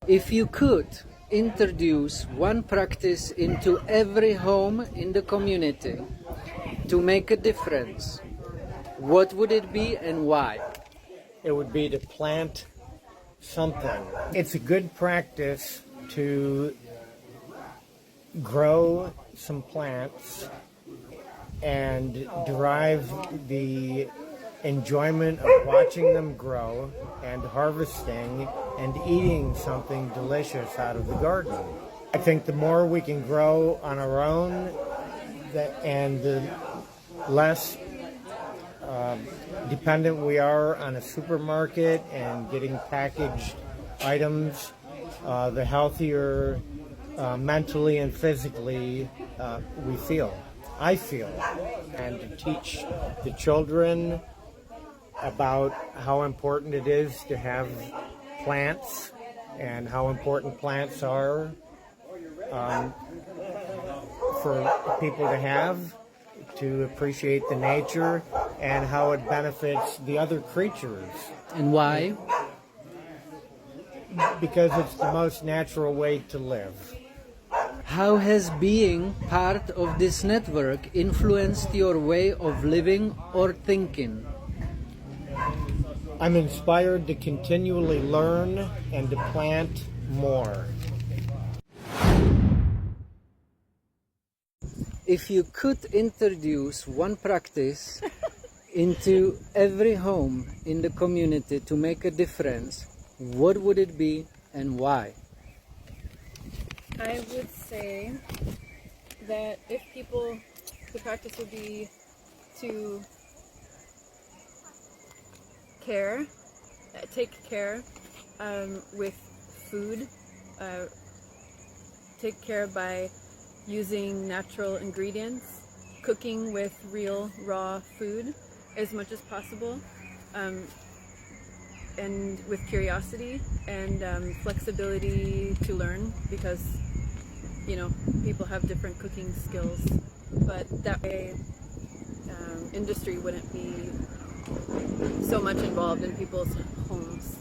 If you could introduce one practice into every home in the community to make a difference, what would it be and why? It would be to plant something. It's a good practice to grow some plants and derive the enjoyment of watching them grow and harvesting and eating something delicious out of the garden. I think the more we can grow on our own and the less dependent we are on a supermarket and getting packaged items, the healthier mentally and physically I feel. And to teach the children about how important it is to have plants and how important plants are for people to have, to appreciate the nature and how it benefits the other creatures. And why? Because it's the most natural way to live. How has being part of this network influenced your way of living or thinking? I'm inspired to continually learn and to plant more. If you could introduce one practice into every home in the community to make a difference, what would it be and why? I would say that if people, the practice would be to take care with food, take care by using natural ingredients, cooking with real raw food as much as possible, and with curiosity and flexibility to learn, because people have different cooking skills, but that way industry wouldn't be so much involved in people's homes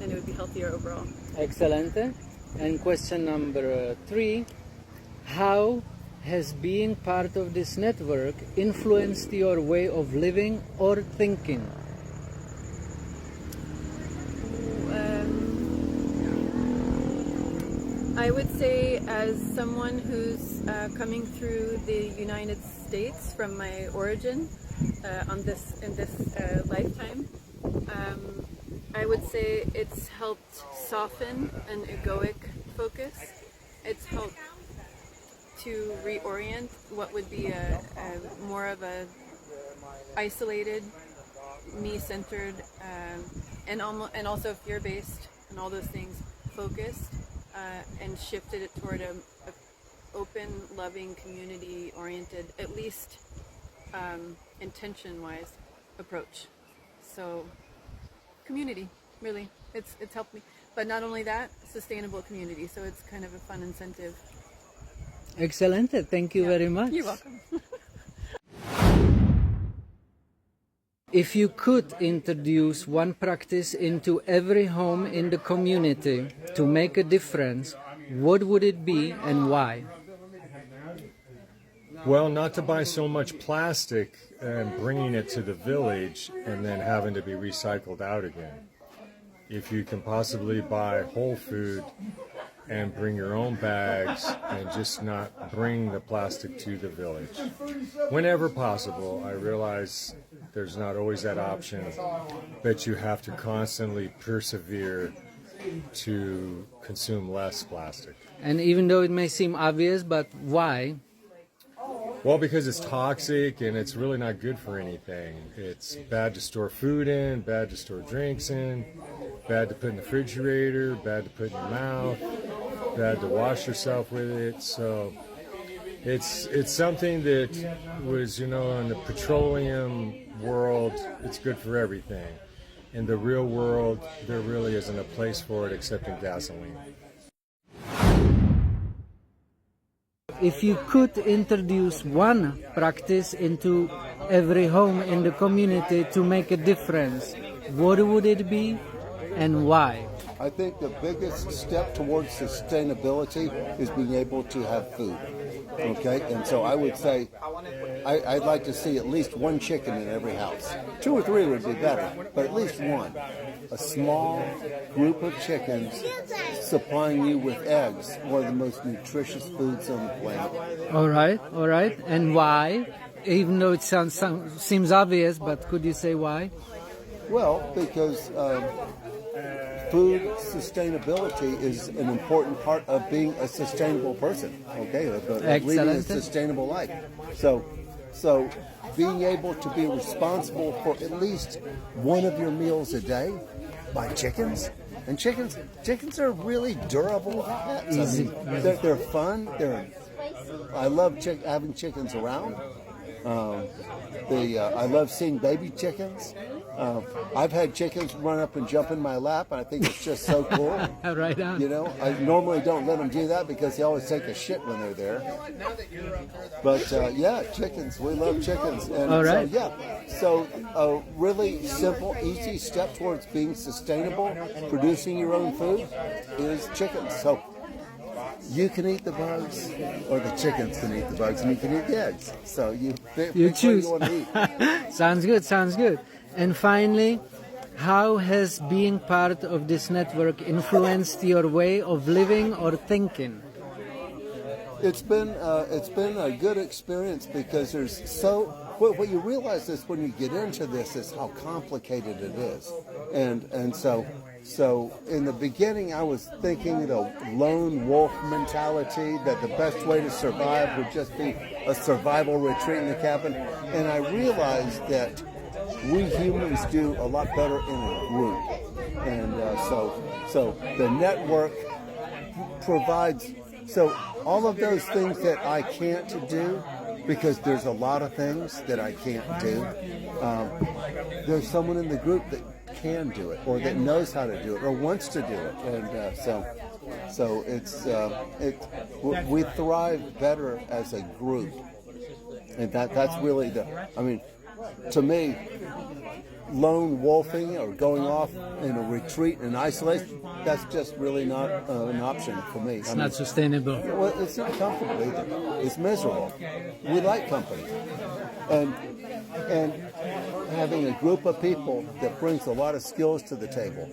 and it would be healthier overall. Excelente. And question number 3, how has being part of this network influenced your way of living or thinking? I would say, as someone who's coming through the United States from my origin in this lifetime, I would say it's helped soften an egoic focus. It's helped to reorient what would be a more of a isolated, me-centered, and also fear-based and all those things focused, and shifted it toward a open, loving, community-oriented, at least intention-wise approach. So, community, really, it's helped me. But not only that, sustainable community. So it's kind of a fun incentive. Excelente. Thank you very much. You're welcome. If you could introduce one practice into every home in the community to make a difference, what would it be and why? Well, not to buy so much plastic and bringing it to the village and then having to be recycled out again. If you can possibly buy whole food and bring your own bags and just not bring the plastic to the village. Whenever possible, I realize there's not always that option, but you have to constantly persevere to consume less plastic. And even though it may seem obvious, but why? Well, because it's toxic and it's really not good for anything. It's bad to store food in, bad to store drinks in, bad to put in the refrigerator, bad to put in your mouth, bad to wash yourself with it. So it's something that was, in the petroleum world, it's good for everything. In the real world, there really isn't a place for it except in gasoline. If you could introduce one practice into every home in the community to make a difference, what would it be and why? I think the biggest step towards sustainability is being able to have food. Okay, and so I would say I'd like to see at least one chicken in every house. 2 or 3 would be better, but at least one. A small group of chickens supplying you with eggs, one of the most nutritious foods on the planet. All right. And why? Even though it seems obvious, but could you say why? Well, because food sustainability is an important part of being a sustainable person, okay, of leading a sustainable life. So being able to be responsible for at least one of your meals a day by chickens, and chickens are really durable pets. Easy. I mean, they're fun. I love having chickens around. I love seeing baby chickens. I've had chickens run up and jump in my lap, and I think it's just so cool. Right on. You know, I normally don't let them do that because they always take a shit when they're there. But yeah, chickens. We love chickens. And all right. So a really simple, easy step towards being sustainable, producing your own food, is chickens. So you can eat the bugs, or the chickens can eat the bugs, and you can eat the eggs. So you choose. You want to eat. Sounds good. And finally, how has being part of this network influenced your way of living or thinking? It's been a good experience because what you realize is when you get into this is how complicated it is, and so in the beginning I was thinking the lone wolf mentality, that the best way to survive would just be a survival retreat in the cabin, and I realized that we humans do a lot better in a group, and so the network provides all of those things that I can't do, because there's a lot of things that I can't do. There's someone in the group that can do it, or that knows how to do it, or wants to do it, and so we thrive better as a group, and that's really to me, lone wolfing or going off in a retreat and isolation, that's just really not an option for me. It's not sustainable. Well, it's not comfortable either. It's miserable. We like company. And having a group of people that brings a lot of skills to the table.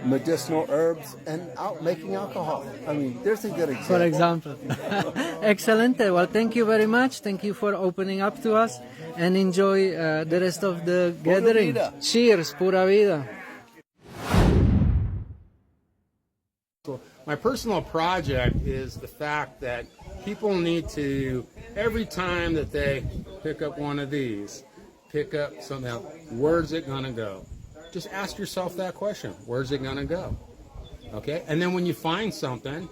Medicinal herbs and making alcohol. I mean, there's a good example. For example. Excelente. Well, thank you very much. Thank you for opening up to us, and enjoy the rest of the gathering. Vida. Cheers, pura vida. My personal project is the fact that people need to, every time that they pick up one of these, pick up something else, where's it going to go? Just ask yourself that question. Where's it going to go? Okay? And then when you find something,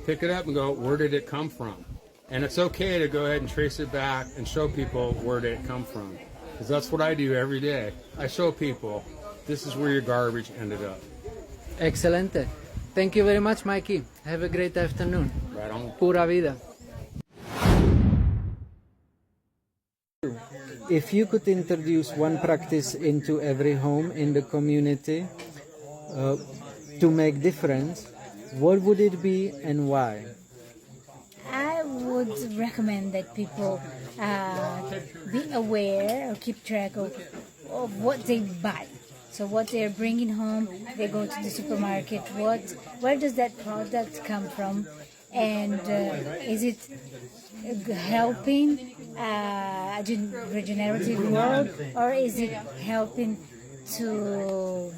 pick it up and go, where did it come from? And it's okay to go ahead and trace it back and show people where did it come from. Because that's what I do every day. I show people, this is where your garbage ended up. Excelente. Thank you very much, Mikey. Have a great afternoon. Right on. Pura vida. If you could introduce one practice into every home in the community to make difference, what would it be and why? I would recommend that people be aware or keep track of what they buy. So what they're bringing home, they go to the supermarket, where does that product come from? And is it helping a regenerative world, or is it helping to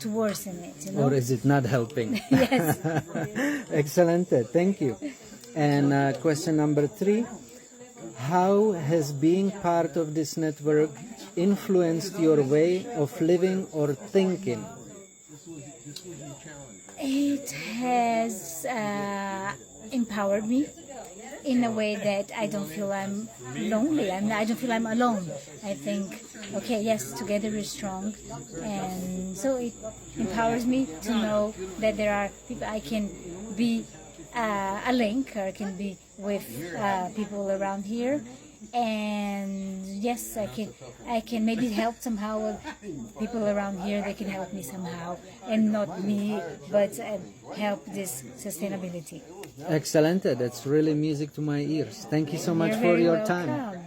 worsen it? You know? Or is it not helping? Yes. Excelente, thank you. And question number 3, how has being part of this network influenced your way of living or thinking? It has empowered me in a way that I don't feel I'm lonely. I don't feel I'm alone. I think, okay, yes, together we're strong. And so it empowers me to know that there are people I can be a link, or I can be with people around here. and yes, I can maybe help somehow people around here. They can help me somehow, and not me, but help this sustainability. Excellent. That's really music to my ears. Thank you so much You're for very your welcome. time.